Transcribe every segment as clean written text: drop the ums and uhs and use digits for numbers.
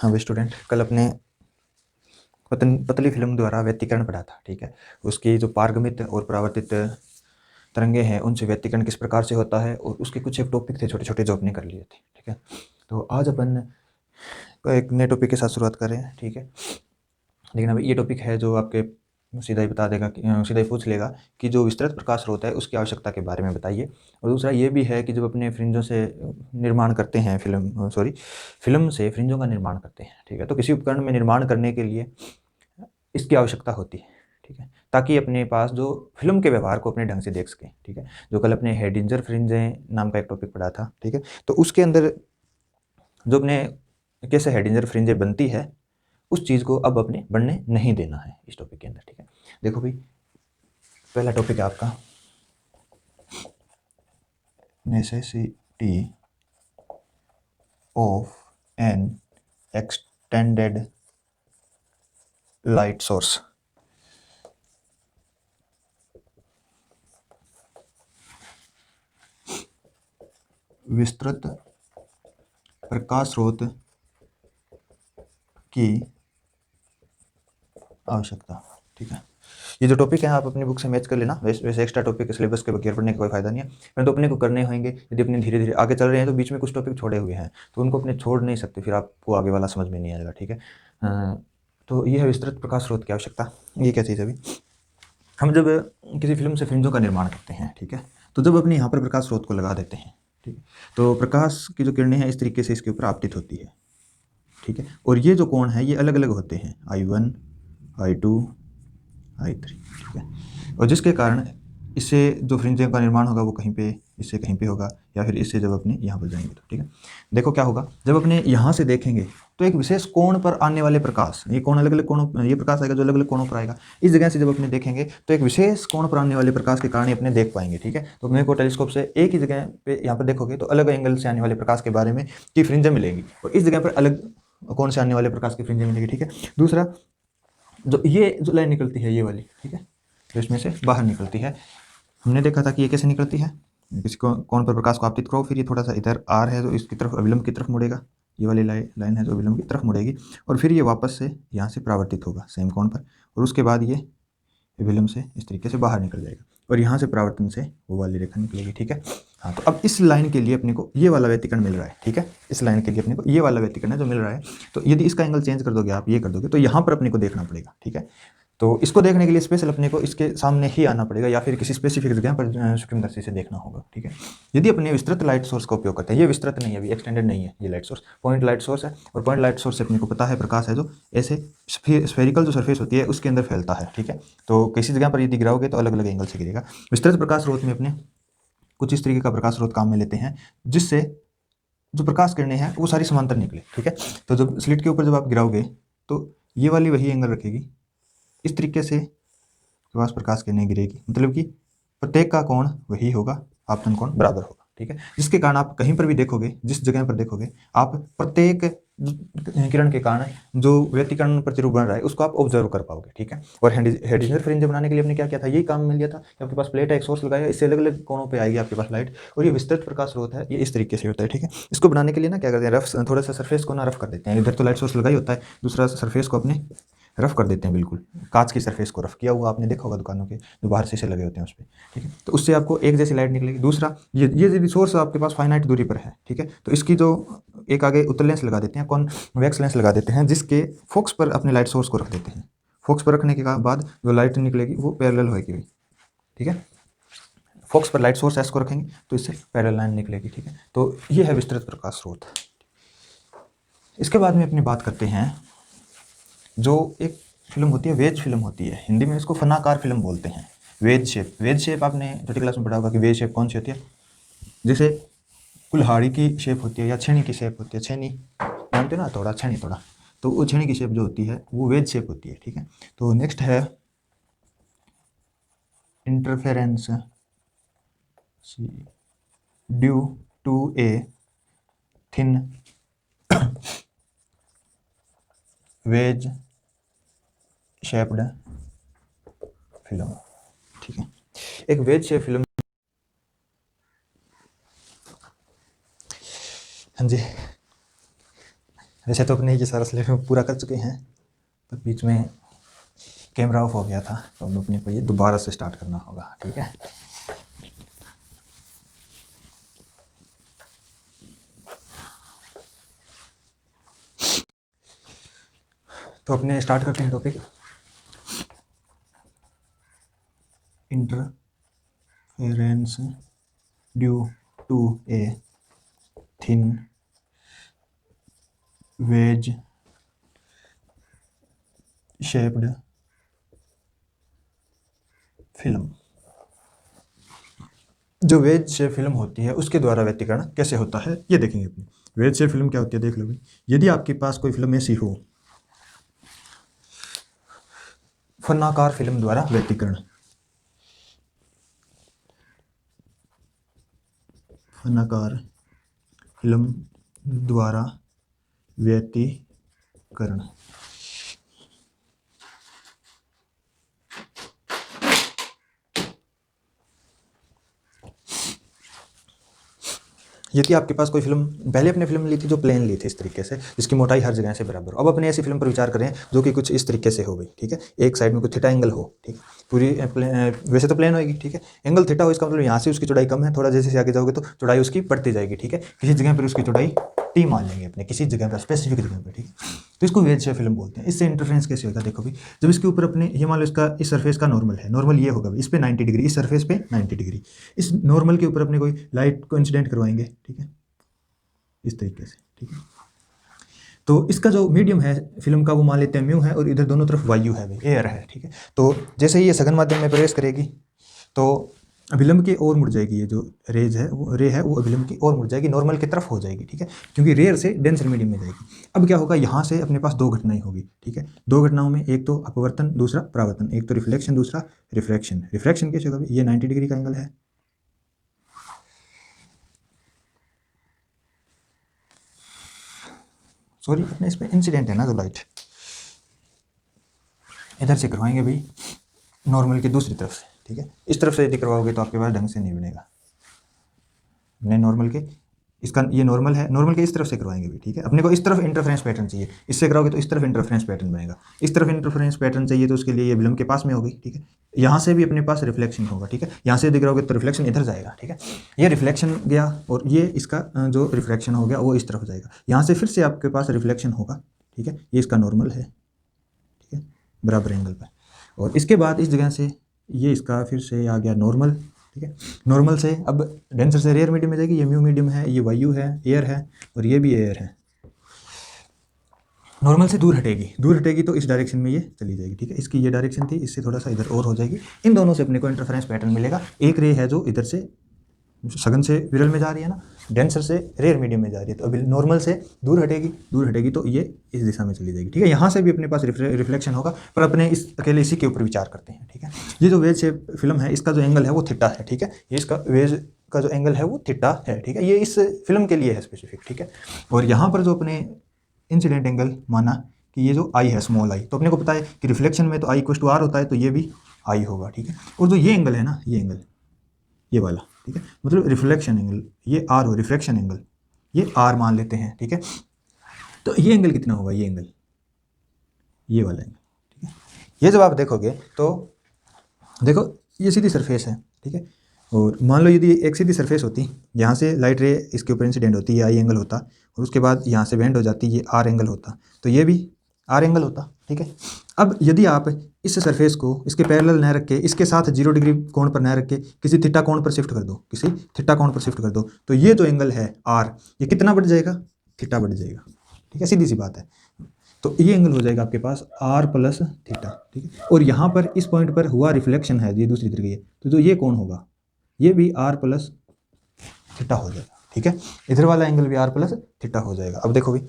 हाँ भाई स्टूडेंट, कल अपने पतली फिल्म द्वारा व्यतिकरण पढ़ा था। ठीक है, उसकी जो पारगमित और परावर्तित तरंगे हैं उनसे व्यतिकरण किस प्रकार से होता है, और उसके कुछ एक टॉपिक थे छोटे छोटे जो अपने कर लिए थे। ठीक है, तो आज अपन एक नए टॉपिक के साथ शुरुआत कर रहे हैं। ठीक है, लेकिन अब ये टॉपिक है जो आपके सीधा ही बता देगा सीधा ही पूछ लेगा कि जो विस्तृत प्रकाश स्रोत है उसकी आवश्यकता के बारे में बताइए। और दूसरा ये भी है कि जब अपने फ्रिंजों से निर्माण करते हैं फिल्म से फ्रिंजों का निर्माण करते हैं। ठीक है, तो किसी उपकरण में निर्माण करने के लिए इसकी आवश्यकता होती है। ठीक है, ताकि अपने पास जो फिल्म के व्यवहार को अपने ढंग से देख सकें। ठीक है, जो कल अपने हेडिंजर फ्रिंजें नाम का एक टॉपिक पढ़ा था। ठीक है, तो उसके अंदर जो अपने कैसे हेडिंजर फ्रिंजें बनती है उस चीज़ को अब अपने बनने नहीं देना है इस टॉपिक के अंदर। ठीक है, देखो भाई, पहला टॉपिक है आपका necessity of N extended light source. विस्तृत प्रकाश स्रोत की आवश्यकता। ठीक है, ये जो टॉपिक है आप अपनी बुक से मैच कर लेना। वैसे एक्स्ट्रा टॉपिक सिलेबस के बगैर पढ़ने का कोई फायदा नहीं है, परंतु तो अपने को करने होंगे। यदि अपने धीरे धीरे आगे चल रहे हैं तो बीच में कुछ टॉपिक छोड़े हुए हैं तो उनको अपने छोड़ नहीं सकते, फिर आपको आगे वाला समझ में नहीं आएगा। ठीक है, तो ये है विस्तृत प्रकाश स्रोत की आवश्यकता। ये क्या चीज़ है अभी, हम जब किसी फिल्म से फ्रिंजों का निर्माण करते हैं, ठीक है, तो जब अपने यहाँ पर प्रकाश स्रोत को लगा देते हैं, ठीक है, तो प्रकाश की जो किरणें हैं इस तरीके से इसके ऊपर आपतित होती है। ठीक है, और ये जो कोण है ये अलग अलग होते हैं, I1, I2, I3। ठीक है, और जिसके कारण इससे जो फ्रिंजें का निर्माण होगा वो कहीं पे इससे कहीं पे होगा, या फिर इससे जब अपने यहाँ पर जाएंगे तो। ठीक है, देखो क्या होगा, जब अपने यहाँ से देखेंगे तो एक विशेष कोण पर आने वाले प्रकाश, ये कोण अलग अलग कोणों, ये प्रकाश आएगा जो अलग अलग कोणों पर आएगा। इस जगह से जब अपने देखेंगे तो एक विशेष कोण पर आने वाले प्रकाश के कारण ही अपने देख पाएंगे। ठीक है, तो अपने को टेलीस्कोप से एक ही जगह पे यहाँ पर देखोगे तो अलग एंगल से आने वाले प्रकाश के बारे में की फ्रिंजें मिलेंगी, और इस जगह पर अलग कोण से आने वाले प्रकाश की फ्रिंजें मिलेगी। ठीक है, दूसरा जो ये जो लाइन निकलती है ये वाली, ठीक है, तो इसमें से बाहर निकलती है। हमने देखा था कि ये कैसे निकलती है, किसी को कोण पर प्रकाश को आपतित करो, फिर ये थोड़ा सा इधर आर है तो इसकी तरफ अविलंब की तरफ मुड़ेगा, ये वाली लाइन है जो अविलंब की तरफ मुड़ेगी, और फिर ये वापस से यहाँ से परावर्तित होगा सेम कोण पर, और उसके बाद ये विलंब से इस तरीके से बाहर निकल जाएगा, और यहाँ से परावर्तन से वो वाली रेखा निकलेगी। ठीक है, हाँ, तो अब इस लाइन के लिए अपने को ये वाला व्यतिकरण मिल रहा है। ठीक है, इस लाइन के लिए अपने को ये वाला व्यतिकरण है जो मिल रहा है, तो यदि इसका एंगल चेंज कर दोगे आप, ये कर दोगे, तो यहाँ पर अपने को देखना पड़ेगा। ठीक है, तो इसको देखने के लिए स्पेशल अपने को इसके सामने ही आना पड़ेगा, या फिर किसी स्पेसिफिक जगह पर सूक्ष्मदर्शी से देखना होगा। ठीक है, यदि अपने विस्तृत लाइट सोर्स का उपयोग करते हैं, ये विस्तृत नहीं है, अभी एक्सटेंडेड नहीं है, ये light source point light source है, और पॉइंट लाइट सोर्स से अपने को पता है प्रकाश है जो ऐसे स्फेरिकल जो सरफेस होती है उसके अंदर फैलता है। ठीक है, तो किसी जगह पर यदि गिराओगे तो अलग अलग एंगल से गिरेगा। विस्तृत प्रकाश स्रोत में अपने कुछ इस तरीके का प्रकाश स्रोत काम में लेते हैं जिससे जो प्रकाश किरणें हैं वो सारी समांतर निकले। ठीक है, तो जब स्लिट के ऊपर जब आप गिराओगे तो ये वाली वही एंगल रखेगी, इस तरीके से पास प्रकाश किरणें गिरेगी, मतलब कि प्रत्येक का कोण वही होगा, आपतन कोण बराबर होगा। ठीक है, जिसके कारण आप कहीं पर भी देखोगे, जिस जगह पर देखोगे, आप प्रत्येक किरण के कारण जो व्यतिकरण प्रतिरूप बन रहा है उसको आप ऑब्जर्व कर पाओगे। ठीक है, और हेडिंजर फ्रिंज बनाने के लिए हमने क्या किया था, यही काम मिल गया था कि आपके पास प्लेट है, एक सोर्स लगाया, इससे अलग अलग कोणों पे आएगी आपके पास लाइट, और ये विस्तृत प्रकाश स्रोत है, ये इस तरीके से होता है। ठीक है, इसको बनाने के लिए ना क्या करते हैं, रफ थोड़ा सा सरफेस को ना रफ कर देते हैं, इधर तो लाइट सोर्स लगा ही होता है, दूसरा सरफेस को अपने रफ कर देते हैं, बिल्कुल कांच की सरफेस को रफ किया हुआ आपने देखा होगा दुकानों के जो बाहर शीशे लगे होते हैं उस पर। ठीक है, तो उससे आपको एक जैसी लाइट निकलेगी। दूसरा ये रिसोर्स आपके पास फाइनाइट दूरी पर है। ठीक है, तो इसकी जो एक आगे उत्तल लेंस लगा देते हैं, कॉन्वेक्स लेंस लगा देते हैं, जिसके फोक्स पर अपने लाइट सोर्स को रख देते हैं। फोक्स पर रखने के बाद जो लाइट निकलेगी वो पैरेलल होगी। ठीक है, फोक्स पर लाइट सोर्स एस को रखेंगे तो इससे पैरेलल लाइन निकलेगी। ठीक है, तो ये है विस्तृत प्रकाश स्रोत। इसके बाद में अपनी बात करते हैं जो एक फिल्म होती है, वेज फिल्म होती है, हिंदी में इसको फनाकार फिल्म बोलते हैं। वेज शेप, वेज शेप आपने छोटी क्लास में पढ़ा होगा कि वेज शेप कौन सी होती है, जैसे कुल्हाड़ी की शेप होती है या छेनी की शेप होती है, छेनी जानते हो ना, थोड़ा छेनी थोड़ा, तो वो छेनी की शेप जो होती है वो वेज शेप होती है। ठीक है, तो नेक्स्ट है interference due to a thin wedge shaped film. ठीक है, एक वेज शेप फिल्म, हाँ जी, वैसे तो अपने ये सारा सिलेबस पूरा कर चुके हैं, पर बीच में कैमरा ऑफ हो गया था, तो हम अपने को ये दोबारा से स्टार्ट करना होगा। ठीक है, तो अपने स्टार्ट करते हैं topic interference due to a thin wedge shaped film. जो वेज शेप फिल्म होती है उसके द्वारा व्यतिकरण कैसे होता है ये देखेंगे अपनी। वेज शेप फिल्म क्या होती है देख लो भाई। यदि आपके पास कोई फिल्म ऐसी हो, फनाकार फिल्म द्वारा व्यतिकरण, फनाकार फिल्म द्वारा व्यतिकरण, यदि आपके पास कोई फिल्म, पहले अपने फिल्म ली थी जो प्लेन ली थी इस तरीके से, जिसकी मोटाई हर जगह से बराबर हो। अब अपने ऐसी फिल्म पर विचार करें जो कि कुछ इस तरीके से हो गई। ठीक है, एक साइड में कुछ थीटा एंगल हो। ठीक है, पूरी वैसे तो प्लेन होगी। ठीक है, एंगल थीटा हो, इसका मतलब यहाँ से उसकी चौड़ाई कम है, थोड़ा जैसे आगे जाओगे तो चौड़ाई उसकी बढ़ती जाएगी। ठीक है, किसी जगह पर उसकी चौड़ाई टी मान लेंगे अपने, किसी जगह पर, स्पेसिफिक जगह पर। ठीक है, तो इसको वेज शेप फिल्म बोलते हैं। इससे इंटरफेरेंस कैसे होगा देखो भी, जब इसके ऊपर अपने ये मान लो इसका इस सरफेस का नॉर्मल है, नॉर्मल ये होगा इस पे 90 डिग्री, इस सरफेस पे 90 डिग्री, इस नॉर्मल के ऊपर अपने कोई लाइट को इंसिडेंट करवाएंगे। ठीक है, इस तरीके से। ठीक है, तो इसका जो मीडियम है फिल्म का वो मान लेते हैं म्यू है, और इधर दोनों तरफ वायु है, एयर है। ठीक है, तो जैसे ही ये सघन माध्यम में प्रवेश करेगी तो अभिलंब की ओर मुड़ जाएगी। ये जो रेज है वो रे है वो अभिलंब की ओर मुड़ जाएगी, नॉर्मल की तरफ हो जाएगी। ठीक है, क्योंकि रेयर से डेंसर मीडियम में जाएगी। अब क्या होगा, यहाँ से अपने पास दो घटनाएं होगी। ठीक है, दो घटनाओं में एक तो अपवर्तन, दूसरा परावर्तन, एक तो रिफ्लेक्शन, दूसरा रिफ्रैक्शन। रिफ्रैक्शन कैसे होगा, ये 90 डिग्री का एंगल है, सॉरी अपने इसमें इंसिडेंट है ना जो लाइट, इधर से करवाएंगे भाई नॉर्मल की दूसरी तरफ से। ठीक है, इस तरफ से यदि करवाओगे तो आपके पास ढंग से नहीं बनेगा। अपने नॉर्मल के, इसका ये नॉर्मल है, नॉर्मल के इस तरफ से करवाएंगे भी। ठीक है, अपने को इस तरफ इंटरफेरेंस पैटर्न चाहिए, इससे कराओगे तो इस तरफ इंटरफेरेंस पैटर्न बनेगा। इस तरफ इंटरफेरेंस पैटर्न चाहिए तो उसके लिए ये विलंब के पास में होगी। ठीक है, यहाँ से भी अपने पास रिफ्लेक्शन होगा। ठीक है, यहाँ से दिख रहोगे तो रिफ्लेक्शन इधर जाएगा। ठीक है, ये रिफ्लेक्शन गया और ये इसका जो रिफ्लेक्शन हो गया वो इस तरफ जाएगा। यहाँ से फिर से आपके पास रिफ्लेक्शन होगा। ठीक है, ये इसका नॉर्मल है। ठीक है, बराबर एंगल पर, और इसके बाद इस जगह से ये इसका फिर से आ गया नॉर्मल। ठीक है, नॉर्मल से अब डेंसर से रेयर मीडियम में जाएगी, ये म्यू मीडियम है, ये वायु है, एयर है, और ये भी एयर है। नॉर्मल से दूर हटेगी, दूर हटेगी तो इस डायरेक्शन में ये चली जाएगी। ठीक है, इसकी ये डायरेक्शन थी, इससे थोड़ा सा इधर और हो जाएगी। इन दोनों से अपने को इंटरफेरेंस पैटर्न मिलेगा। एक रे है जो इधर से सघन से विरल में जा रही है ना, डेंसर से रेयर मीडियम में जा रही है, तो अभी नॉर्मल से दूर हटेगी, दूर हटेगी तो ये इस दिशा में चली जाएगी। ठीक है, यहाँ से भी अपने पास रिफ्लेक्शन होगा, पर अपने इस अकेले इसी के ऊपर विचार करते हैं। ठीक है, ये जो वेज शेप फिल्म है इसका जो एंगल है वो थीटा है। ठीक है, ये इसका वेज का जो एंगल है वो थीटा है। ठीक है, ये इस फिल्म के लिए है स्पेसिफिक। ठीक है, और यहाँ पर जो अपने इंसिडेंट एंगल माना कि ये जो आई है स्मॉल आई, तो अपने को पता है कि रिफ्लेक्शन में तो आई इक्वल टू आर होता है, तो ये भी आई होगा। ठीक है, और जो ये एंगल है ना, ये एंगल ये वाला, ठीक है, मतलब रिफ्लेक्शन एंगल, ये आर हो, रिफ्लेक्शन एंगल ये आर मान लेते हैं। ठीक है, तो ये एंगल कितना होगा, ये एंगल, ये वाला एंगल। ठीक है, ये जब आप देखोगे तो देखो ये सीधी सरफेस है। ठीक है, और मान लो यदि एक सीधी सरफेस होती, यहाँ से लाइट रे इसके ऊपर इंसिडेंट होती, ये आई एंगल होता, और उसके बाद यहाँ से बेंड हो जाती, ये आर एंगल होता, तो ये भी आर एंगल होता। ठीक है, अब यदि आप इस सरफेस को इसके पैरेलल न रख के, इसके साथ 0 डिग्री कोण पर न रख के किसी थीटा कोण पर शिफ्ट कर दो, किसी थीटा कोण पर शिफ्ट कर दो, तो ये जो एंगल है आर, ये कितना बढ़ जाएगा, थीटा बढ़ जाएगा। ठीक है, सीधी सी बात है, तो ये एंगल हो जाएगा आपके पास आर प्लस थीटा। ठीक है, और यहाँ पर इस पॉइंट पर हुआ रिफ्लेक्शन है, ये दूसरी तरफ, तो जो ये कौन होगा, ये भी आर प्लस थीटा हो जाएगा। ठीक है, इधर वाला एंगल भी आर प्लस थीटा हो जाएगा। अब देखो भी,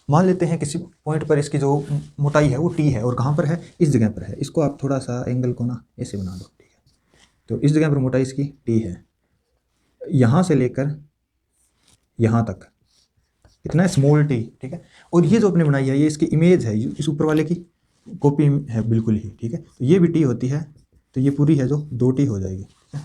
मान लेते हैं किसी पॉइंट पर इसकी जो मोटाई है वो टी है, और कहाँ पर है, इस जगह पर है। इसको आप थोड़ा सा एंगल को ना ऐसे बना दो। ठीक है, तो इस जगह पर मोटाई इसकी टी है, यहाँ से लेकर यहाँ तक कितना है, स्मॉल टी। ठीक है, और ये जो अपने बनाई है ये इसकी इमेज है, इस ऊपर वाले की कॉपी है बिल्कुल ही। ठीक है, तो ये भी टी होती है, तो ये पूरी है जो 2 टी हो जाएगी। ठीक है,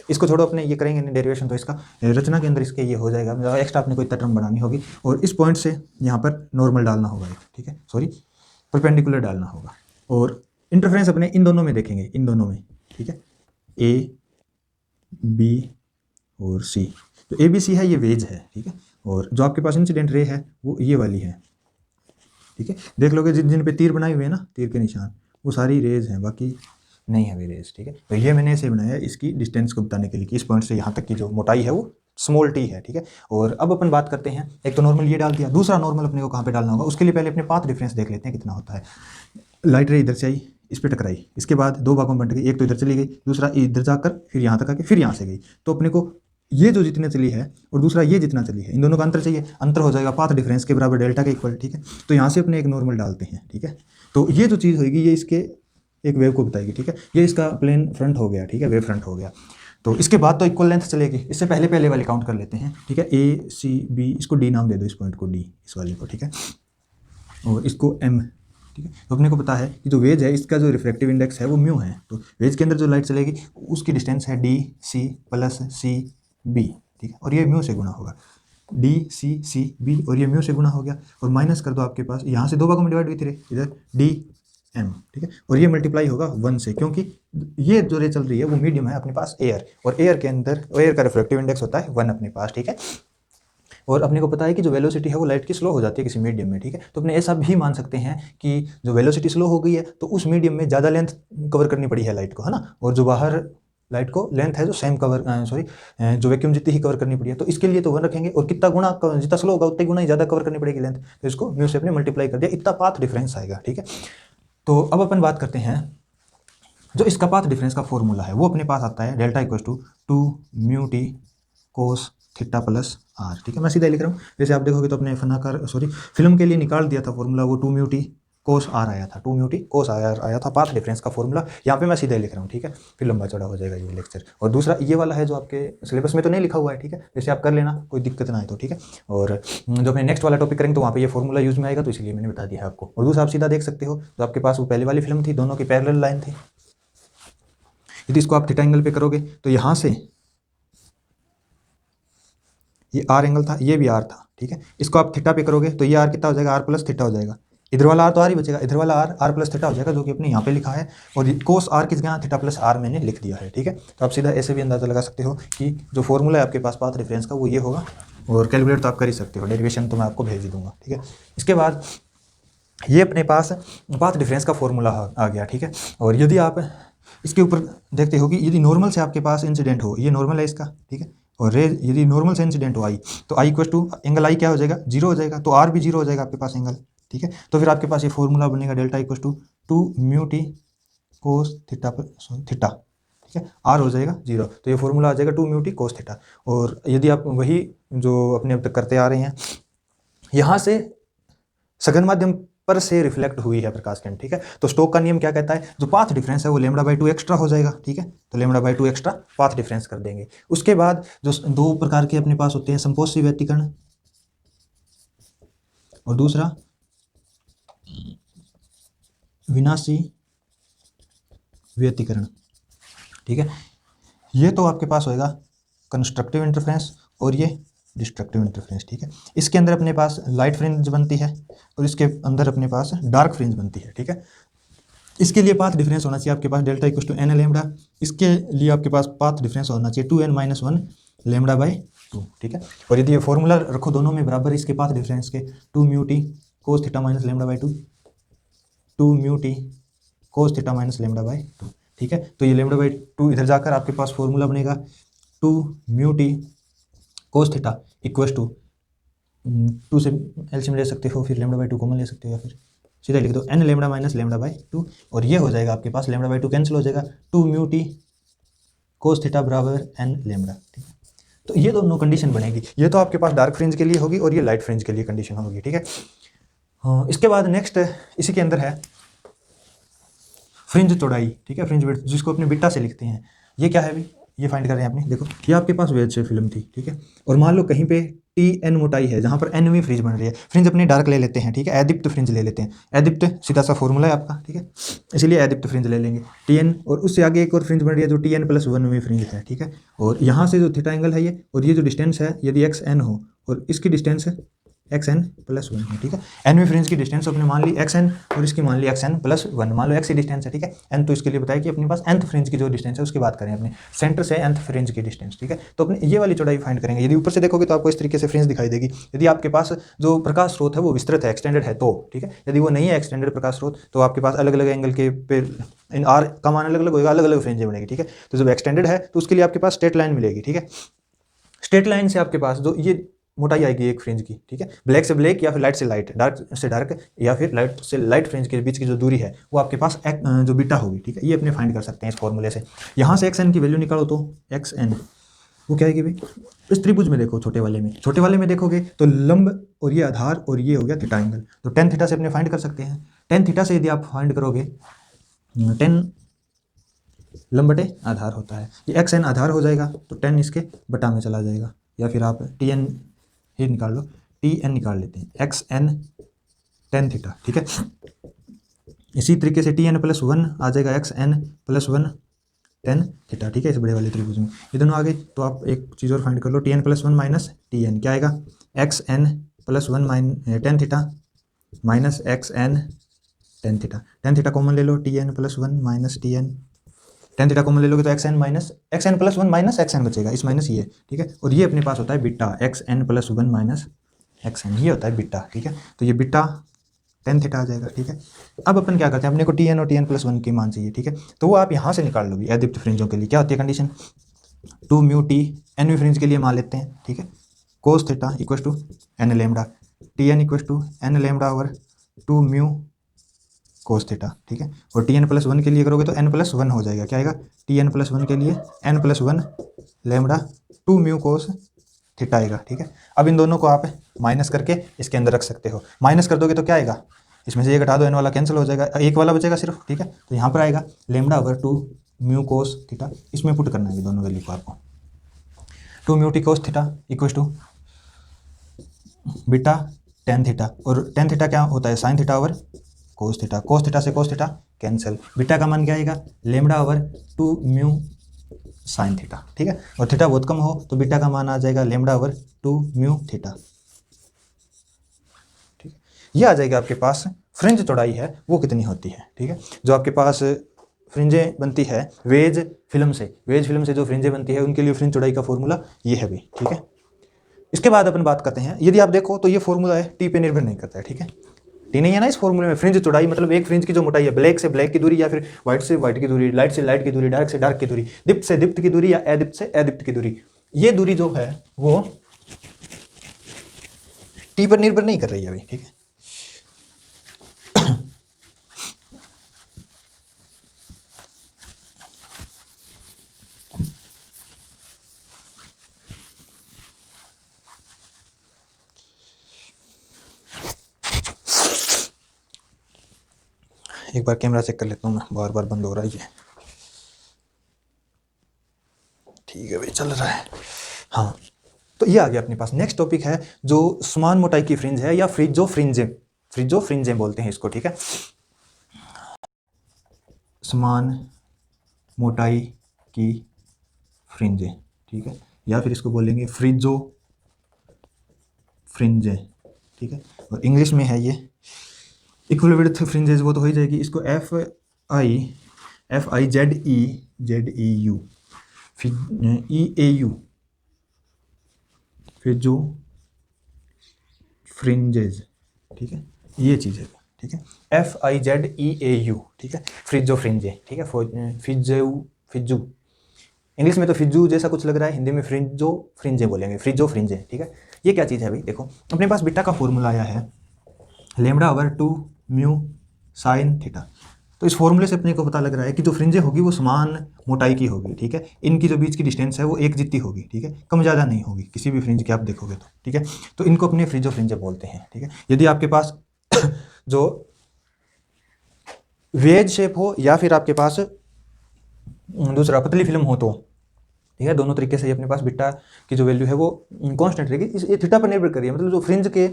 इसको छोड़ो, अपने ये करेंगे डेरिवेशन, तो इसका रचना के अंदर इसके ये हो जाएगा, मतलब एक्स्ट्रा अपने को इतना टर्म बनानी होगी, और इस पॉइंट से यहाँ पर नॉर्मल डालना होगा, ठीक है, सॉरी परपेंडिकुलर डालना होगा। और इंटरफ्रेंस अपने इन दोनों में देखेंगे, इन दोनों में, ठीक है, ए बी और सी। तो ए बी सी है, ये वेज है, ठीक है, और जो आपके पास इंसिडेंट रे है वो ये वाली है, ठीक है। देख लोगे जिन जिन पे तीर बनाए हुए हैं ना, तीर के निशान, वो सारी रेज हैं, बाकी नहीं है वे रेज, ठीक है। तो ये मैंने ऐसे बनाया इसकी डिस्टेंस को बताने के लिए कि इस पॉइंट से यहाँ तक की जो मोटाई है वो स्मॉल टी है, ठीक है। और अब अपन बात करते हैं, एक तो नॉर्मल ये डाल दिया, दूसरा नॉर्मल अपने को कहाँ पे डालना होगा, उसके लिए पहले अपने पाथ डिफरेंस देख लेते हैं कितना होता है। लाइट रे इधर से आई, इस पर टकराई, इसके बाद दो भागों में बंट गई, एक तो इधर चली गई, दूसरा इधर जाकर फिर यहाँ तक आके फिर यहाँ से गई। तो अपने को ये जो जितने चली है और दूसरा ये जितना चली है, इन दोनों का अंतर चाहिए, अंतर हो जाएगा पाथ डिफरेंस के बराबर डेल्टा के इक्वल, ठीक है। तो यहाँ से अपने एक नॉर्मल डालते हैं, ठीक है। तो ये जो चीज़ होगी ये इसके एक वेव को बताएगी, ठीक है। ये इसका प्लेन फ्रंट हो गया, ठीक है, वेव फ्रंट हो गया। तो इसके बाद तो इक्वल लेंथ चलेगी, इससे पहले पहले वाली काउंट कर लेते हैं, ठीक है। ए सी बी, इसको डी नाम दे दो, इस पॉइंट को डी, इस वाले को, ठीक है, और इसको एम, ठीक है। तो अपने को पता है कि जो वेज है इसका जो रिफ्रैक्टिव इंडेक्स है वो म्यू है, तो वेज के अंदर जो लाइट चलेगी उसकी डिस्टेंस है D C plus C B, ठीक है, और ये म्यू से गुना होगा, डी सी सी बी, और ये म्यू से गुना हो गया, और माइनस कर दो आपके पास, यहाँ से दो भागों में डिवाइड हुई थी रे, इधर डी एम, ठीक है, और ये मल्टीप्लाई होगा 1 से, क्योंकि ये जो रे चल रही है वो मीडियम है अपने पास एयर, और एयर के अंदर एयर का रिफ्रैक्टिव इंडेक्स होता है 1 अपने पास, ठीक है। और अपने को पता है कि जो वेलोसिटी है वो लाइट की स्लो हो जाती है किसी मीडियम में, ठीक है। तो अपने ऐसा भी मान सकते हैं कि जो वेलोसिटी स्लो हो गई है तो उस मीडियम में ज़्यादा लेंथ कवर करनी पड़ी है लाइट को, है ना, और जो बाहर लाइट को लेंथ है जो सेम कवर जो वैक्यूम जितनी ही कवर करनी पड़ी है, तो इसके लिए तो 1 रखेंगे, और कितना गुना जितना स्लो होगा उतना गुना ही ज़्यादा कवर करनी पड़ेगी लेंथ, तो इसको म्यू से अपने मल्टीप्लाई कर दिया, इतना पाथ डिफरेंस आएगा, ठीक है। तो अब अपन बात करते हैं जो इसका पाथ डिफरेंस का फॉर्मूला है वो अपने पास आता है delta equal to 2 mu t cos theta plus r, ठीक है। मैं सीधा लिख रहा हूँ, जैसे आप देखोगे तो अपने फिल्म के लिए निकाल दिया था फॉर्मूला, वो 2 म्यू टी कोस आर आया था, 2 म्यू टी कोस आर आया था पाथ डिफरेंस का फॉर्मूला, यहाँ पे मैं सीधा लिख रहा हूँ, ठीक है, फिर लंबा चौड़ा हो जाएगा ये लेक्चर। और दूसरा ये वाला है जो आपके सिलेबस में तो नहीं लिखा हुआ है, ठीक है, जैसे आप कर लेना, कोई दिक्कत ना है तो, ठीक है। और जो अपने नेक्स्ट वाला टॉपिक करेंगे तो वहाँ पे ये फॉर्मूला यूज में आएगा, तो इसलिए मैंने बता दिया है आपको। और दूसरा आप सीधा देख सकते हो, तो आपके पास वो पहले वाली फिल्म थी, दोनों की पैरेलल लाइन थी, यदि इसको आप थीटा एंगल पे करोगे तो यहाँ से ये आर एंगल था, ये भी आर था, ठीक है। इसको आप थीटा पे करोगे तो ये आर कितना हो जाएगा, आर प्लस थीटा हो जाएगा, इधर वाला आर तो आर ही बचेगा, इधर वाला आर प्लस थीटा हो जाएगा, जो कि अपने यहाँ पे लिखा है, और कोस आर किस जगह थीटा प्लस आर मैंने लिख दिया है, ठीक है। तो आप सीधा ऐसे भी अंदाजा लगा सकते हो कि जो फॉर्मूला है आपके पास पाथ रेफरेंस का वो ये होगा, और कैलकुलेट तो आप कर ही सकते हो, डेरिवेशन तो मैं आपको भेज दूंगा, ठीक है। इसके बाद ये अपने पास पाथ डिफरेंस का फॉर्मूला आ गया, ठीक है। और यदि आप इसके ऊपर देखते हो कि यदि नॉर्मल से आपके पास इंसिडेंट हो, ये नॉर्मल है इसका, ठीक है, और रे यदि नॉर्मल से इंसिडेंट हो आई, तो आई इक्वल टू एंगल आई क्या हो जाएगा, 0 हो जाएगा, तो आर भी 0 हो जाएगा आपके पास एंगल, ठीक है। तो फिर आपके पास ये फॉर्मूला बनेगा delta equal to 2 mu t cos theta theta, ठीक है, आर हो जाएगा 0, तो ये फॉर्मूला आ जाएगा 2 म्यू टी कोस थीटा। और यदि आप वही जो अपने अब तक करते आ रहे हैं, यहाँ से सघन माध्यम पर से रिफ्लेक्ट हुई है प्रकाश किरण, ठीक है। तो स्टोक का नियम क्या कहता है, जो पाथ डिफरेंस है वो λ/2 एक्स्ट्रा हो जाएगा, ठीक है, तो λ/2 एक्स्ट्रा पाथ डिफरेंस कर देंगे। उसके बाद जो दो प्रकार के अपने पास होते हैं, संपोषी व्यतिकरण और दूसरा विनाशी व्यतिकरण, ठीक है। ये तो आपके पास होएगा कंस्ट्रक्टिव इंटरफेरेंस और ये डिस्ट्रक्टिव इंटरफेरेंस, ठीक है। इसके अंदर अपने पास लाइट फ्रिंज बनती है और इसके अंदर अपने पास डार्क फ्रिंज बनती है, ठीक है। इसके लिए पाथ डिफरेंस होना चाहिए आपके पास delta equal to n lambda, इसके लिए आपके पास पाथ डिफरेंस होना चाहिए 2n-1 λ/2, ठीक है। और यदि ये फॉर्मूला रखो दोनों में बराबर इसके पाथ डिफरेंस के, 2 mu t cos theta minus λ/2, 2 mu t cos theta minus λ/2, ठीक है। तो ये λ/2 इधर जाकर आपके पास फॉर्मूला बनेगा 2 mu t cos theta equal to 2 से एलसीएम ले सकते हो, फिर λ/2 कॉमन ले सकते हो, या फिर सीधा लिख दो n लैम्डा माइनस λ/2, और ये हो जाएगा आपके पास λ/2 कैंसिल हो जाएगा, 2 म्यू टी कोस थीटा बराबर n लैम्डा, ठीक है। तो ये दोनों कंडीशन बनेगी, ये तो आपके पास डार्क फ्रिंज के लिए होगी और ये लाइट फ्रिंज के लिए कंडीशन होगी, ठीक है। हाँ, इसके बाद नेक्स्ट इसी के अंदर है फ्रिंज चौड़ाई, ठीक है, फ्रिंज विड्थ, जिसको अपने बीटा से लिखते हैं। ये क्या है अभी, ये फाइंड कर रहे हैं अपने, देखो ये आपके पास वेज से फिल्म थी, ठीक है, और मान लो कहीं पे टी एन मोटाई है, जहाँ पर एनवीं फ्रिंज बन रही है। फ्रिंज अपनी डार्क ले लेते हैं, ठीक है, अदीप्त फ्रिंज ले लेते हैं। अदीप्त सीधा सा फॉर्मूला है आपका, ठीक है, इसलिए अदीप्त फ्रिंज ले लेंगे टी एन, और उससे आगे एक और फ्रिंज बन रही है जो टी एन प्लस 1वीं फ्रिंज है, ठीक है। और यहाँ से जो थीटा एंगल है ये, और ये जो डिस्टेंस है यदि एक्स एन हो और इसकी डिस्टेंस एक्स एन प्लस 1 है, ठीक है। एनवीं फ्रिंज की डिस्टेंस अपने मान ली एक्स एन और इसकी मान ली एक्स एन प्लस 1, मान लो एक्स की डिस्टेंस है, ठीक है। एन तो इसके लिए बताया कि अपने पास nth फ्रिंज की जो डिस्टेंस है उसकी बात करें, अपने सेंटर से nth फ्रिंज की डिस्टेंस, ठीक है। तो अपने ये वाली चौड़ाई फाइंड करेंगे। यदि ऊपर से देखोगे तो आपको इस तरीके से फ्रिंज दिखाई देगी। यदि आपके पास जो प्रकाश स्रोत है वो विस्तृत है, एक्सटेंडेड है, तो ठीक है। यदि वो नहीं है एक्सटेंडेड प्रकाश स्रोत, तो आपके पास अलग अलग एंगल के पे इन आर का मान अलग अलग होगा, अलग अलग फ्रिंजें बनेगी, ठीक है। तो जब एक्सटेंडेड है तो उसके लिए आपके पास स्ट्रेट लाइन मिलेगी, ठीक है। स्ट्रेट लाइन से आपके पास जो ये मोटाई आएगी एक फ्रिंज की, ठीक है, ब्लैक से ब्लैक या फिर लाइट से लाइट, डार्क से डार्क या फिर लाइट से लाइट फ्रिंज के बीच की जो दूरी है वो आपके पास जो बीटा होगी, ठीक है। ये अपने फाइंड कर सकते हैं इस फॉर्मूले से। यहाँ से एक्स एन की वैल्यू निकालो तो एक्स एन वो क्या आएगी भाई, इस त्रिभुज में देखो, छोटे वाले में देखोगे तो लंब और ये आधार और ये हो गया थीटा एंगल, तो टेन थीटा से अपने फाइंड कर सकते हैं। टेन थीटा से यदि आप फाइंड करोगे, टेन लंब बटे आधार होता है, ये एक्स एन आधार हो जाएगा तो टेन इसके बटा में चला जाएगा, या फिर आप टी एन ही निकाल लो, टी एन निकाल लेते हैं, एक्स एन टेन थीटा, ठीक है। इसी तरीके से टी एन प्लस 1 आ जाएगा, x n plus 1 tan theta, ठीक है, इस बड़े वाले त्रिभुज में। ये दोनों आ गए तो आप एक चीज़ और फाइंड कर लो, t n plus 1 minus t n क्या आएगा, x n plus 1 tan theta minus x n tan theta. Tan theta common ले लो, t n plus 1 minus t n, tan theta common ले लोगे तो x n plus 1 minus x n बचेगा, इस minus ये, ठीक है। और ये अपने पास होता है beta, x n plus 1 minus x n, ये होता है बीटा, ठीक है। तो ये बीटा टेन थीटा आ जाएगा, ठीक है। अब अपन क्या करते हैं, अपने को टी एन और टी एन प्लस 1 की मान चाहिए, ठीक है। तो वो आप यहाँ से निकाल लोगे अदीप्त फ्रिंजों के लिए। क्या होती है कंडीशन, 2 म्यू टी एनवी फ्रिंज के लिए मान लेते हैं, ठीक है, cos theta equal to n lambda, t n equal to n lambda over 2 mu cos theta, ठीक है। और टी एन प्लस 1 के लिए करोगे तो एन प्लस 1 हो जाएगा, क्या आएगा, टी एन प्लस 1 के लिए n plus 1 lambda 2 mu cos theta आएगा, ठीक है। अब इन दोनों को आप माइनस करके इसके अंदर रख सकते हो। माइनस कर दोगे तो क्या आएगा, इसमें से ये घटा दो, एन वाला कैंसिल हो जाएगा, एक वाला बचेगा सिर्फ, ठीक है। तो यहाँ पर आएगा lambda over 2 mu cos theta, इसमें पुट करना है ये दोनों वैल्यू को आपको। 2 mu t cos theta equal to beta tan theta, और टेन थीटा क्या होता है, sine theta over cos theta, cos theta से कोस थीटा कैंसिल, बीटा का मान क्या आएगा, lambda over 2 mu sine theta, ठीक है। और थीटा बहुत कम हो तो बीटा का मान आ जाएगा लेमडा ओवर 2 म्यू थीटा, ठीक है। ये आ जाएगा आपके पास फ्रिंज चौड़ाई है वो कितनी होती है, ठीक है। जो आपके पास फ्रिंजें बनती है वेज फिल्म से जो फ्रिंजें बनती है उनके लिए फ्रिंज चौड़ाई का फॉर्मूला ये है भाई, ठीक है। इसके बाद अपन बात करते हैं, यदि आप देखो तो ये फॉर्मूला है टी पे निर्भर नहीं करता है, ठीक है। टी नहीं है ना इस फॉर्मूले में, फ्रिंज चौड़ाई मतलब एक फ्रिंज की जो मोटाई है, ब्लैक से ब्लैक की दूरी या फिर व्हाइट से व्हाइट की दूरी, लाइट से लाइट की दूरी, डार्क से डार्क की दूरी, दीप्त से दीप्त की दूरी या अदीप्त से अदीप्त की दूरी, ये दूरी जो है वो टी पर निर्भर नहीं कर रही है भाई, ठीक है। एक बार कैमरा चेक कर लेता हूँ मैं, बार बार बंद हो रहा है ये, ठीक है भाई चल रहा है। हाँ, तो ये आ गया अपने पास। नेक्स्ट टॉपिक है जो समान मोटाई की फ्रिंज है या फ्रिजो फ्रिंजें बोलते हैं इसको, ठीक है। समान मोटाई की फ्रिंजें, ठीक है, या फिर इसको बोलेंगे फ्रिजो फ्रिंजें, ठीक है। और इंग्लिश में है ये इक्वल विड्थ फ्रिंजेस, वो तो हो ही जाएगी। इसको F I Z E U EAU Frijo fringes, ठीक है, ये चीज़ है, ठीक है। FIZEAU, ठीक है, फ्रिजो फ्रिंजे, ठीक है। फिजू इंग्लिश में तो फिजू जैसा कुछ लग रहा है, हिंदी में फ्रिजो फ्रिंजे बोलेंगे, फ्रिजो फ्रिंजे, ठीक है। ये क्या चीज़ है भाई, देखो अपने पास बीटा का फॉर्मूला आया है lambda over 2 mu sine theta. तो इस फॉर्मूले से अपने को पता लग रहा है कि जो फ्रिंजें होगी वो समान मोटाई की होगी, ठीक है। इनकी जो बीच की डिस्टेंस है वो एक जितनी होगी, ठीक है, कम ज़्यादा नहीं होगी किसी भी फ्रिंज के आप देखोगे तो, ठीक है। तो इनको अपने फ्रिजो फ्रिंजे बोलते हैं, ठीक है। यदि आपके पास जो वेज शेप हो या फिर आपके पास दूसरा पतली फिल्म हो तो ठीक है। दोनों तरीके से ये अपने पास बीटा की जो वैल्यू है वो कांस्टेंट रहेगी। इस ये थीटा पर निर्भर कर रही है, मतलब जो फ्रिंज के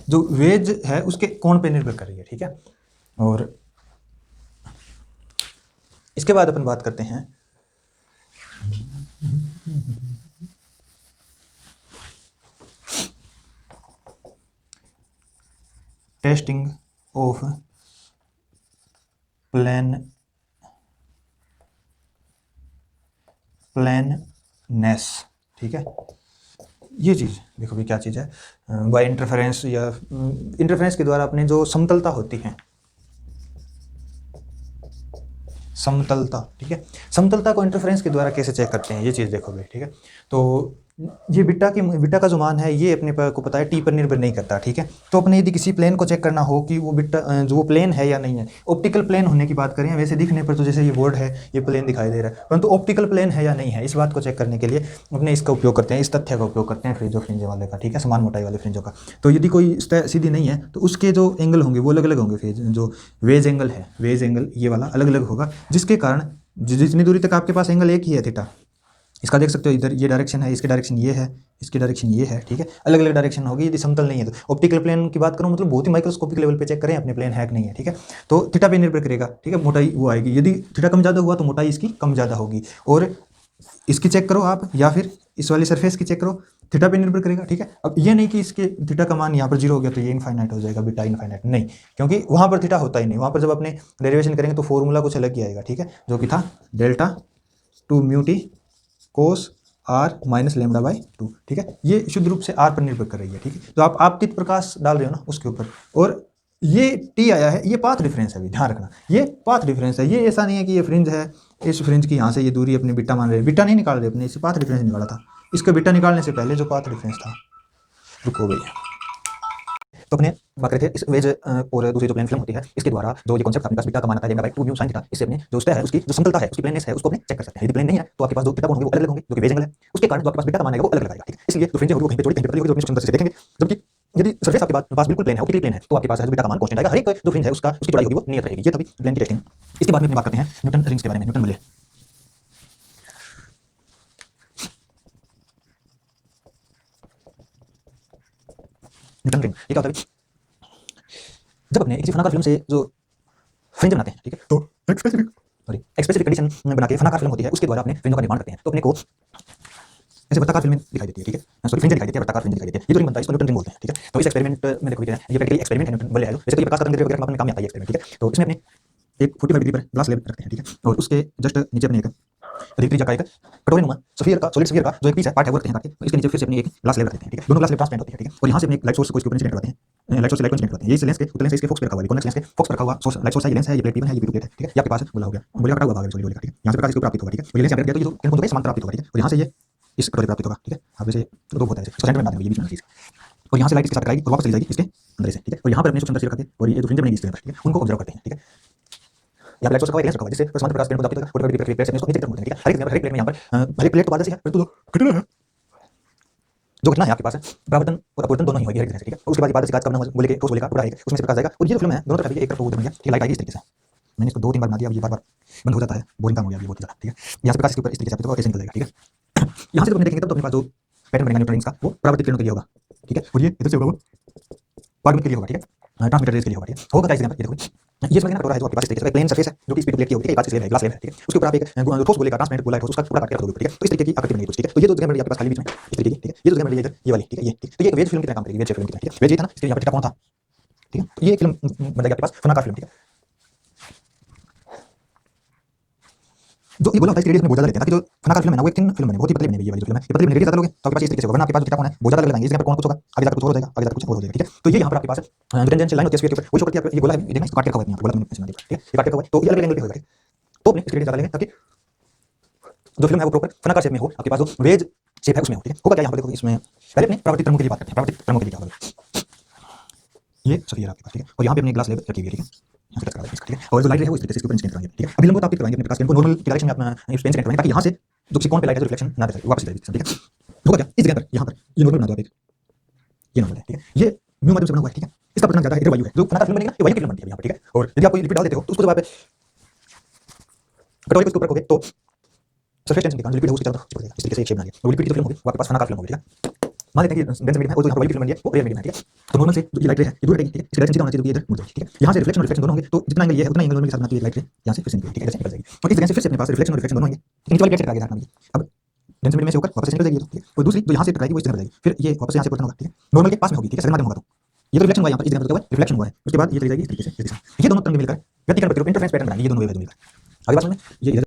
जो वेज है उसके कोण पे निर्भर कर रही है, ठीक है। और इसके बाद अपन बात करते हैं टेस्टिंग ऑफ प्लेननेस, ठीक है। ये चीज़ देखो भी क्या चीज़ है, बाय इंटरफेरेंस या इंटरफेरेंस के द्वारा अपने जो समतलता होती है, समतलता, ठीक है। समतलता को इंटरफेरेंस के द्वारा कैसे चेक करते हैं ये चीज़ देखो भाई, ठीक है। तो ये बीटा का जो मान है ये अपने को पता है टी पर निर्भर नहीं करता, ठीक है। तो अपने यदि किसी प्लेन को चेक करना हो कि वो बीटा जो वो प्लेन है या नहीं है, ऑप्टिकल प्लेन होने की बात करें, वैसे दिखने पर तो जैसे ये बोर्ड है ये प्लेन दिखाई दे रहा है, परंतु ऑप्टिकल प्लेन है या नहीं है इस बात को चेक करने के लिए अपने इसका उपयोग करते हैं, इस तथ्य का उपयोग करते हैं फ्रिंज वाले का, ठीक है, समान मोटाई वाले फ्रिंजों का। तो यदि कोई सीधी नहीं है तो उसके जो एंगल होंगे वो अलग अलग होंगे, फिर जो वेज एंगल है, वेज एंगल ये वाला अलग अलग होगा, जिसके कारण जितनी दूरी तक आपके पास एंगल एक ही है थीटा, इसका देख सकते हो इधर ये डायरेक्शन है, इसकी डायरेक्शन ये है, इसकी डायरेक्शन ये है, ठीक है। अलग अलग डायरेक्शन होगी यदि समतल नहीं है तो। ऑप्टिकल प्लेन की बात करूं मतलब बहुत ही माइक्रोस्कोपिक लेवल पे चेक करें अपने प्लेन है कि नहीं है, ठीक है। तो थीटा पे निर्भर करेगा, ठीक है, मोटाई वो आएगी, यदि थीटा कम ज़्यादा हुआ तो मोटाई इसकी कम ज़्यादा होगी। और इसकी चेक करो आप या फिर इस वाली सरफेस की चेक करो, थीटा पे निर्भर करेगा, ठीक है। अब ये नहीं कि इसके थीटा का मान यहाँ पर 0 हो गया तो ये इनफाइनाइट हो जाएगा, बीटा इनफाइनाइट, नहीं, क्योंकि वहाँ पर थीटा होता ही नहीं। वहाँ पर जब अपने डेरिवेशन करेंगे तो फॉर्मूला कुछ अलग ही आएगा, ठीक है, जो कि था delta 2 mu t cos are minus lambda by 2, ठीक है। ये शुद्ध रूप से आर पर निर्भर कर रही है, ठीक है। तो आप आपतित प्रकाश डाल रहे हो ना उसके ऊपर, और ये टी आया है, ये पाथ डिफरेंस है, अभी ध्यान रखना ये पाथ डिफरेंस है, ये ऐसा नहीं है कि ये फ्रिंज है, इस फ्रिंज की यहाँ से ये दूरी अपनी बीटा मान रहे हैं, बीटा नहीं निकाल रहे अपने, इसे पाथ डिफरेंस निकाला था, इसका बीटा निकालने से पहले जो पाथ डिफरेंस था, रुको भैया। तो अपने बात करते हैं इस वेज और दूसरी जो प्लेन फिल्म होती है इसके द्वारा जो ये कॉन्सेप्ट अपने पास बीटा का मान आता है lambda by 2 mu sine theta, इससे अपने जो है उसकी जो समतलता है, उसकी प्लेननेस है, उसको अपने चेक कर सकते हैं। यदि प्लेन नहीं है तो आपके पास जो थीटा कोण होंगे वो अलग अलग होंगे, जो कि वेज एंगल है, उसके कारण जो आपके पास बीटा का मान आएगा वो अलग अलग आएगा, ठीक है। इसलिए जो फ्रिंज होगी वो कहीं पे चौड़ी कहीं पे पतली होगी, जो अपनी सुंदर से देखेंगे। जबकि यदि सरफेस आपके पास बिल्कुल प्लेन है, ऑप्टिकल प्लेन है, तो आपके पास है बीटा का मान कांस्टेंट आएगा, हर एक जो फ्रिंज है उसका उसकी चौड़ाई होगी वो नियत रहेगी। ये तभी प्लेन की टेस्टिंग। इसके बाद में अपनी बात करते हैं न्यूटन रिंग्स के बारे में, न्यूटन वलय। न्यूटन रिंग ये क्या होता है, जब अपने किसी फनाकार फिल्म से जो फ्रिंज बनाते हैं, ठीक है, तो एक स्पेसिफिक कंडीशन बना के फनाकार फिल्म होती है उसके द्वारा अपने फ्रिंजों का निर्माण करते हैं। तो अपने को ऐसे वृत्ताकार फिल्में दिखाई देती है, ठीक है, सॉरी फ्रिंज दिखाई देती है, वृत्ताकार फ्रिंज दिखाई देती है, ये जो रिंग बनता है इसको न्यूटन रिंग बोलते हैं, ठीक है। तो इस एक्सपेरिमेंट में देखो ये प्रैक्टिकली एक्सपेरिमेंट है, न्यूटन वलय है, जैसे कि प्रकाश का तरंग वगैरह में काम आता है ये एक्सपेरिमेंट, ठीक है। तो इसमें अपने एक 45 डिग्री पर ग्लास स्लैब रखते हैं, ठीक है, और उसके जस्ट नीचे अपने एक त्रिज्या का एक कटोरे नुमा स्फीयर का, सॉलिड स्फीयर का जो एक पीस है, पार्ट है वो रखते हैं काट के, इसके नीचे फिर से अपने एक ग्लास स्लैब रख देते हैं, ठीक है। दोनों ग्लास स्लैब ट्रांसपेरेंट होती है, ठीक है, और यहाँ से अपने एक लाइट सोर्स को इसके ऊपर इंसिडेंट करवाते हैं, लाइट सोर्स से लाइट इंसिडेंट करवाते हैं। ये इस लेंस के लेंस इसके फोकस पे रखा हुआ है, कॉन्वेक्स लेंस के फोकस पे रखा हुआ सोर्स लाइट सोर्स है, ये लेंस है, ये प्लेट टी1 है, ये P2 प्लेट है, ठीक है। ये आपके पास बोला हो गया, बोलिया कटा हुआ भाग है, सॉरी बोलिया, ठीक है। यहाँ से प्रकाश इसके ऊपर प्राप्त होगा, ठीक है, और ये लेंस यहाँ पे रख दिया तो ये जो किरण पुंज है समांतर प्राप्त होगा, ठीक है, और यहाँ से ये इस कटोरे प्राप्त होगा, ठीक है। अब जैसे दो होता है इसको सेंटर में बना देंगे ये बीच में चीज, और यहाँ से लाइट इसके साथ टकराएगी और वापस चली जाएगी इसके अंदर से, ठीक है। और यहाँ पर अपने सूक्ष्म तस्वीर रखा के और ये जो फ्रिंज बनेगी इसके अंदर, ठीक है, उनको ऑब्जर्व करते हैं, ठीक है। यहाँ लाइट सोर्स का लेंस रखा हुआ है जिससे समांतर प्रकाश किरण को प्राप्त होगा, 45 डिग्री पर प्लेट से इसको नीचे की तरफ मोड़ते हैं, ठीक है। हर एक प्लेट में यहाँ पर हर एक प्लेट तो पारदर्शी है परंतु घटना है, जो घटना है आपके पास है परावर्तन और अपवर्तन दोनों ही होगी हर एक, ठीक है। और उसके बाद पारदर्शी कांच का बना बोले के ठोस बोले का पूरा है उसमें से प्रकाश जाएगा, और ये जो फिल्म है दोनों तरफ है, एक तरफ वो बन गया, ठीक है, लाइट आएगी इस तरीके से। मैंने इसको 2-3 बार बना दिया, अब ये बार-बार बंद हो जाता है, बोरिंग काम हो गया ये बहुत ज़्यादा, ठीक है। यहाँ से प्रकाश इसके ऊपर इस तरीके से और ऐसे निकल जाएगा, ठीक है। यहाँ से जब हम देखेंगे तब तो अपने पास जो पैटर्न बनेगा न्यूटन रिंग्स का वो परावर्तित किरणों के लिए होगा, ठीक है, और ये इधर से होगा वो पारगमन के लिए होगा, ठीक है, ट्रांसमिटर रेज के लिए होगा, ठीक है। होगा क्या इसके अंदर, ये देखो ये कटोरा है जो आपके पास इस तरीके से प्लेन सरफेस है जो कि P2 प्लेट की होगी, एक कांच की स्लैब है, ग्लास स्लैब है, ठीक है। उसके ऊपर आप एक ठोस गोले का ट्रांसपेरेंट गोला है ठोस उसका पूरा काट के रख दोगे, ठीक है। तो इस तरीके की आकृति बनेगी कुछ, ठीक है। तो ये जो जगह बन रही है आपके पास खाली बीच में इस तरीके की, ठीक है, ये जो जगह बन रही है इधर ये वाली, ठीक है, ये ठीक। तो ये एक वेज फिल्म की तरह काम करेगी, वेज फिल्म की तरह, ठीक है। वेज ये था ना, इसके यहाँ पर थीटा कौन था, ठीक है। तो ये फिल्म बन जाएगी आपके पास फनाकार फिल्म, ठीक है। जो ये बोला होता है इसके में बहुत ज्यादा रहते हैं, ताकि जो फनाकार फिल्म है ना वो एक थिन फिल्म बने, बहुत ही पतली बनेगी ये वाली जो फिल्म है, ये पतली बनेगी ज्यादा लोगे तो आपके पास इस तरीके से होगा ना, आपके पास थीटा कौन है बहुत ज्यादा लगाएंगे, इस जगह पर कौन कुछ होगा, आगे जाकर कुछ और हो जाएगा, आगे जाकर कुछ और हो जाएगा, ठीक है। तो ये यहाँ पर आपके पास जो टेंजेंशियल लाइन होती है इसके ऊपर वो शो करती है, ये गोला है, देखना इसको काट के रखा हुआ है यहाँ पर, गोला मैंने बना दिया, ठीक है, ये काट के रखा हुआ है, तो ये अलग अलग एंगल पे होगा, तो अपने इसके लिए ज्यादा लेंगे ताकि जो फिल्म है वो प्रॉपर फनाकार शेप में हो, आपके पास जो वेज शेप है उसमें हो, ठीक है। होगा क्या यहाँ पर देखो, इसमें पहले अपने प्राकृतिक तरंगों के लिए बात करते हैं, प्राकृतिक तरंगों के लिए क्या होगा, ये सफियर आपके पास, ठीक है, और यहाँ पे अपने ग्लास स्लैब रखी हुई है, ठीक है, यहाँ से टच करा ठीक है। और जो लाइट है वो इस तरीके से इसके ऊपर इंसिडेंट कराएंगे, ठीक है। अभी लंबो ताप करवाएंगे अपने प्रकाश को नॉर्मल की डायरेक्शन में अपना इंसिडेंट कराएंगे ताकि यहाँ से जो किसी कोण पे लाइट है जो रिफ्लेक्शन ना दे सके वापस जाएगी, ठीक है। होगा क्या इस जगह पर यहाँ पर ये नॉर्मल बना दो आप एक, ये नॉर्मल है, ठीक है, ये म्यू माध्यम से बना हुआ है, ठीक है। इसका प्रश्न ज्यादा है, इधर वायु है जो फनाकार फिल्म बनेगी ना, ये वायु की फिल्म बनती है यहाँ पर, ठीक है। और यदि आप कोई लिपिड डाल देते हो तो उसको जब आप कटोरी के ऊपर रखोगे तो सरफेस टेंशन के कारण लिक्विड है उसकी तरफ चिपक जाएगा। इस तरीके से एक शेप बना लिया और लिक्विड की जो फिल्म होगी वो आपके पास फनाकार फिल्म होगी। ठीक है, मान लेते हैं कि डेंस मीडियम है और जो यहाँ पर वाइट फिल्म बन रही है वो रेयर मीडियम है। ठीक है, तो नॉर्मल से जो ये लाइट रे है ये दूर हटेगी। ठीक है, इसका डायरेक्शन सीधा होना चाहिए, तो ये इधर मुड़ जाएगी। ठीक है, यहाँ से रिफ्लेक्शन और रिफ्लेक्शन दोनों होंगे, तो जितना एंगल ये है उतना एंगल के साथ बनाती है लाइट रे यहाँ से फिर से निकलेगी। ठीक है, ऐसे निकल जाएगी और इस जगह से फिर से अपने पास रिफ्लेक्शन और रिफ्लेक्शन दोनों होंगे। नीचे वाली प्लेट से टकरा गया अब डेंस मीडियम में से होकर वापस निकल जाएगी। ठीक है, और दूसरी जो यहाँ से टकराएगी वो इस तरह जाएगी, फिर ये वापस यहाँ से पलटन होगा। ठीक है, नॉर्मल के पास में होगी। ठीक है, सडन माध्यम होगा, तो ये तो रिफ्लेक्शन हुआ, यहाँ पर इस जगह पर रिफ्लेक्शन हुआ है, उसके बाद ये चली जाएगी इस तरीके से। ये दोनों तरंग मिलकर व्यतिकरण प्रतिरूप इंटरफेरेंस पैटर्न बनाएंगे, ये दोनों वेव मिलकर। आगे बात समझ में ये